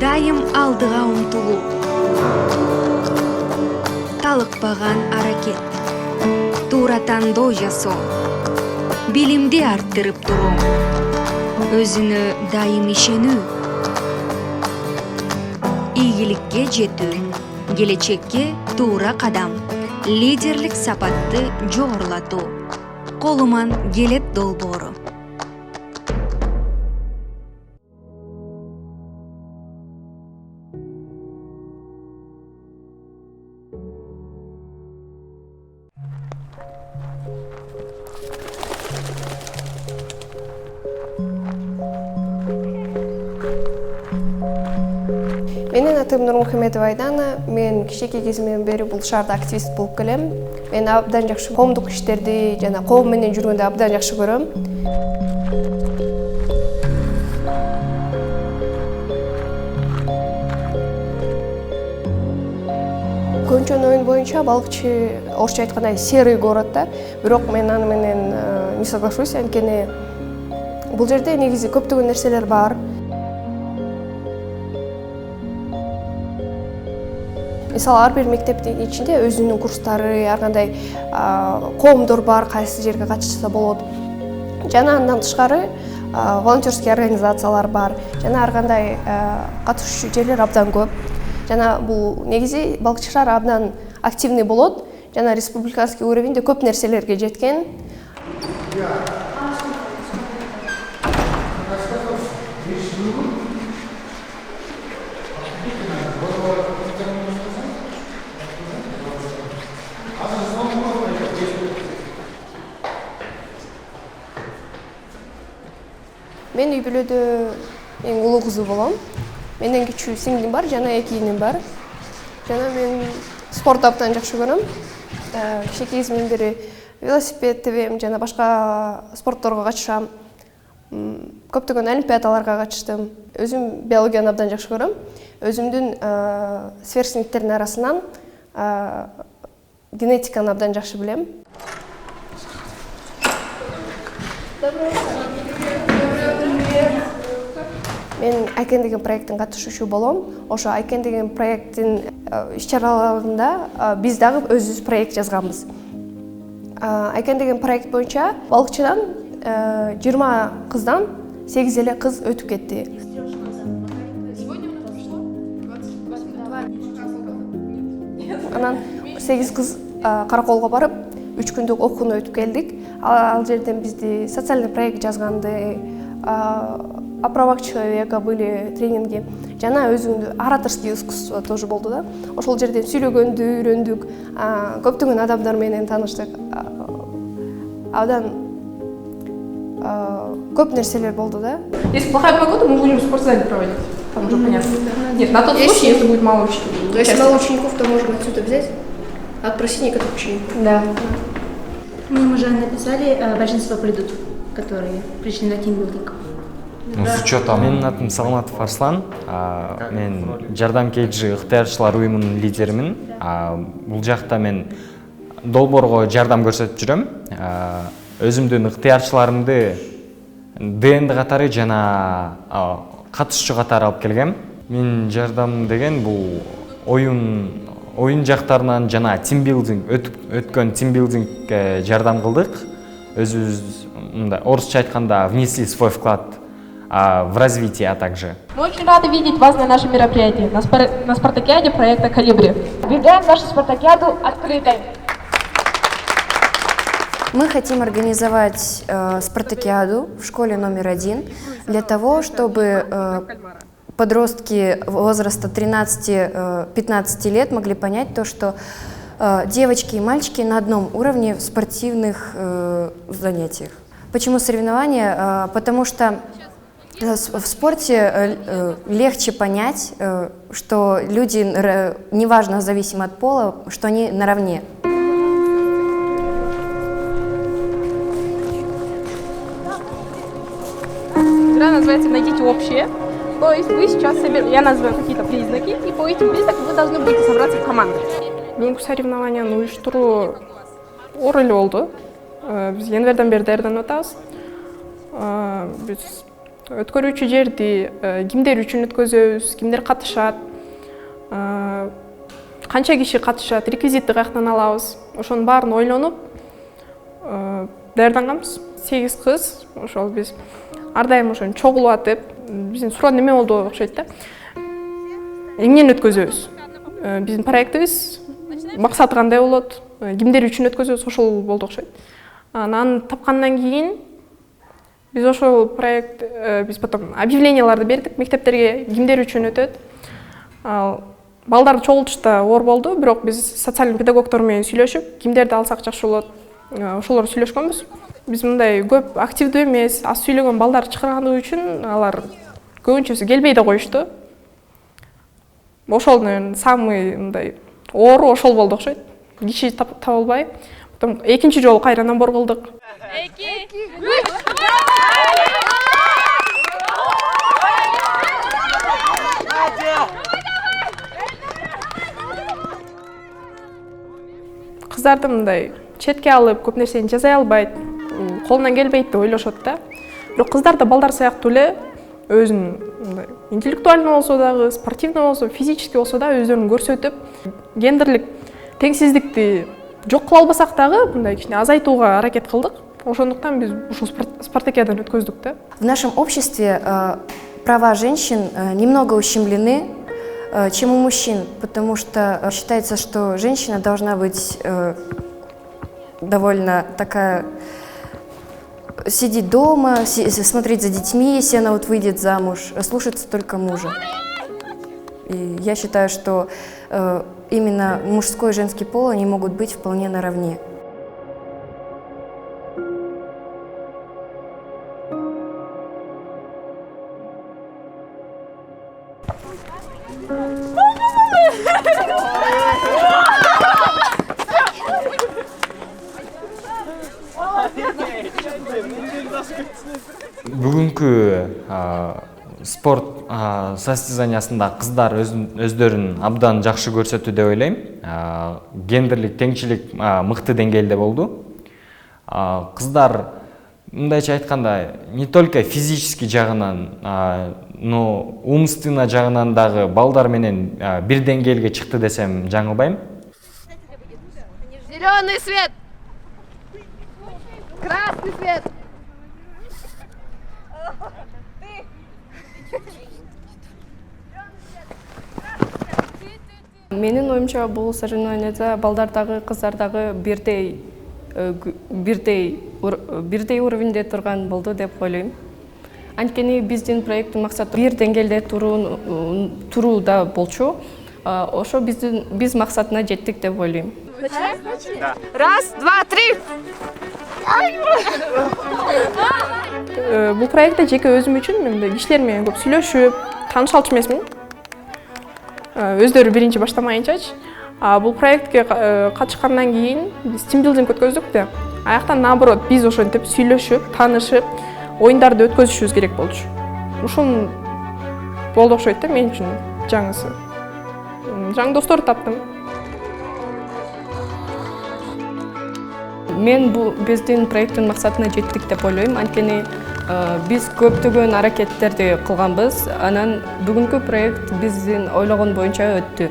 дайым алдыға ұмтылу, талықпаған аракет, тура тандоо жасоо, билимди арттырып туруу, өзүнө дайым ишенүү, ийгиликке жетүү, келечекке туура кадам, лидерлик сапатты жогорулатуу, колуман келет долбоору. Менин атым Нурмухамедова Айдана. Мен кичинекей кезимден бери бул шаарда активист болуп келем. Мен абдан жакшы коомдук иштерди жана коом менен жүргөндү абдан жакшы көрөм. Көбүнчө оюн боюнча балыкчы орусча айтканда серый город да. Бирок мен аны менен не соглашусь, анткени бул жерде негизи көптөгөн нерселер бар. Мисалы, ар бир мектептин ичинде өзүнүн курстары, ар кандай коомдор бар, кайсы жерге катышса болот. Жана андан тышкары волонтерский организациялар бар. Жана ар кандай катышуучу жерлер абдан көп. Жана бул негизи балыкчылар абдан активный болот. Жана республиканский уровеньде көп нерселерге жеткен. Мен үй бүлөдө эң улуу кызы болом. Менден кичүү сиңдим бар, жана 2 иним бар. Жана мен спортту абдан жакшы көрөм. Кичинекей кезимден бери велосипед тебем, жана башка спортторго катышам. Көптөгөн олимпиадаларга катыштым. Өзүм биологияны абдан жакшы көрөм. Өзүмдүн сверстниктердин арасынан генетиканы абдан жакшы билем. Мен Айкен деген проекттин катышуучу болом. Ошо Айкен деген проекттин иш-чараларында биз дагы өзүбүз проект жазганбыз. Айкен деген проект боюнча балыкчыдан 20 кыздан 8 эле кыз өтүп кетти. Анан 8 кыз Караколго барып, 3 күндүк окууну өтүп келдик. Ал жерден бизди социальный проект жазганды, о правах человека были тренинги. Жана өзүңдү ораторский искусство тоже болду да. Ошол жерден сүйлөгөндү үйрөндүк, көптөгөн адамдар менен тааныштык. Абдан көп нерселер болду да. Если плохая погода, мы будем в спортзале проводить. Там уже понятно. Нет, на тот случай, если будет мало учеников. Если мало учеников, то можем отсюда взять, отпросить некоторых учеников. Да. Мы уже написали, большинство придут, которые пришли на тимбилдинг. С учетом. Менин атым Саламатов Арслан. Мен Жардам KG ыктыярчылар уюмунун лидеримин. Бул жакта мен долбоорго жардам көрсөтүп жүрөм. Өзүмдүн ыктыярчыларымды ДНД катары жана катышчу катары алып келгем. Мен жардам деген бул оюн жактарынан жана тимбилдинг өткөн тимбилдингке жардам кылдык. Өзүбүз мындай орусча айтканда внесли свой вклад в развитие, а также. Мы очень рады видеть вас на нашем мероприятии, на спартакиаде проекта «Колибри». Объявляем нашу спартакиаду открытой. Мы хотим организовать спартакиаду в школе номер 1 для того, чтобы подростки возраста 13-15 лет могли понять то, что девочки и мальчики на одном уровне в спортивных занятиях. Почему соревнования? Потому что в спорте легче понять, что люди, неважно, зависимо от пола, что они наравне. Игра называется «Найдите общее». То есть вы сейчас я называю какие-то признаки, и по этим признакам вы должны будете собраться в команду. Бүгүнкү соревнованияны уюштуруу оор эле болду. Биз январдан бери даярданып атабыз. Биз өткөрүүчү жерди кимдер үчүн өткөзөбүз, кимдер катышат, канча киши катышат, реквизитти каяктан алабыз, ошонун баарын ойлонуп даярданганбыз. 8 кыз, ошол биз ар дайым ошону чогулуп атып, биздин суроо неме болду окшойт да. Эмнени өткөзөбүз? Биздин проектибиз максаты кандай болот? Кимдер үчүн өткөзөбүз? Ошол болду окшойт. Аны тапкандан кийин биз ошол проект биз потом объявленияларды бердик мектептерге, кимдер үчүн өтөт. Балдарды чогултушта оор болду, бирок биз социалдык педагогдор менен сүйлөшүп, кимдерди алсак жакшы болот, ошолор сүйлөшкөнбүз. Биз мындай көп активдүү эмес, аз сүйлөгөн балдар чакыргандыгы үчүн алар көбүнчөсү келбей да коюшту. Ошол самый мындай оору ошол болду окшойт. Киши таба албай, потом экинчи жолу кайра набор кылдык. Кыздарды мындай четке алып, көп нерсени жасай албайт, колунан келбейт деп ойлошот да. Бирок кыздар да балдар сыяктуу эле өзүнүн мындай интеллектуально болсо дагы, спортивный болсо, физически болсо да өздөрүн көрсөтүп, гендерлик теңсиздикти жок кыла албасак дагы мындай кичине азайтууга аракет кылдык. Ошондуктан биз ушул спартакиадан өткөздүк да. В нашем обществе права женщин немного ущемлены, чем у мужчин, потому что считается, что женщина должна быть довольно такая, сидеть дома, смотреть за детьми, если она вот выйдет замуж, слушаться только мужа. И я считаю, что именно мужской и женский пол, они могут быть вполне наравне. Бүгүнкү спорт состязаниясында кыздар өздөрүн абдан жакшы көрсөттү деп ойлойм. Гендерлик теңчилик мыкты деңгээлде болду. Кыздар мындайча айтканда не только физический жагынан, но умственно жагынан дагы балдар менен бир деңгээлге чыкты десем жаңылбайм. Зеленый свет! Красный свет! Менин оюмча бул соревнованияда балдардагы, кыздардагы бирдей уровенде турган болду деп ойлойм. Анткени биздин проекттин максаты бир деңгээлде турууда болчу. Ошо биз максатына жеттик деп ойлойм. Раз, два, три! Бул проектте жеке өзүм үчүн мен кишилер менен көп сүйлөшүп, тааныша алчу эмесмин. Өздөрү биринчи баштамайынчачы. Бул проектке катышкандан кийин биз тимбилдинг өткөздүк да. Аяктан наоборот биз ошентип сүйлөшүп, таанышып, оюндарды өткөзүшүбүз керек болчу. Ушун болду окшойт да мен үчүн жаңысы. Жаңы достор таптым. Мен бул биздин проекттин максатына жеттик деп ойлойм. Анткени биз көптөгөн аракеттерди кылганбыз. Анан бүгүнкү проект биздин ойлогон боюнча өттү.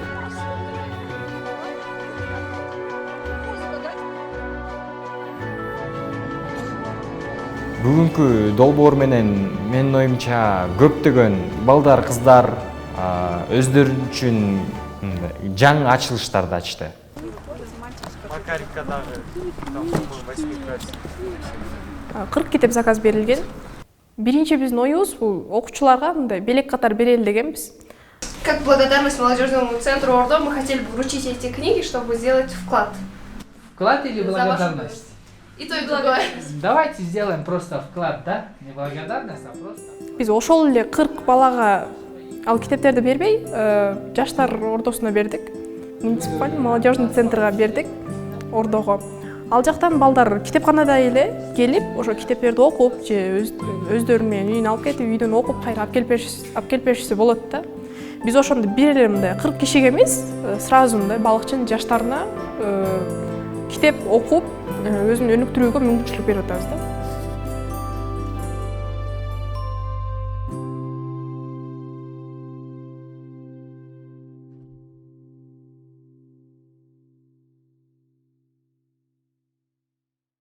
Бүгүнкү долбоор менен менин оюмча көптөгөн балдар, кыздар өздөрү үчүн жаңы ачылыштарды ачты. Макарикадагы 40 китеп заказ берилген. Биринчи биздин оюбуз бул окуучуларга мындай белек катар берели дегенбиз. Как благодарность молодежному центру Ордо мы хотели бы вручить эти книги, чтобы сделать вклад. Вклад или благодарность? И то, и другое. Давайте сделаем просто вклад, да? Не благодарность, а просто. Биз ошол эле 40 балага ал китептерди бербей, жаштар ордосуна бердик. Муниципальный молодежный центрга бердик, Ордого. Ал жактан балдар китепканада эле келип, ошо китептерди окуп, же өздөрү менен үйүнө алып кетип, үйдөн окуп, кайра алып келип беришсе болот да. Биз ошондо бир эле мындай 40 кишиге эмес, сразу мындай балыкчынын жаштарына китеп окуп, өзүн өнүктүрүүгө мүмкүнчүлүк берип атабыз да.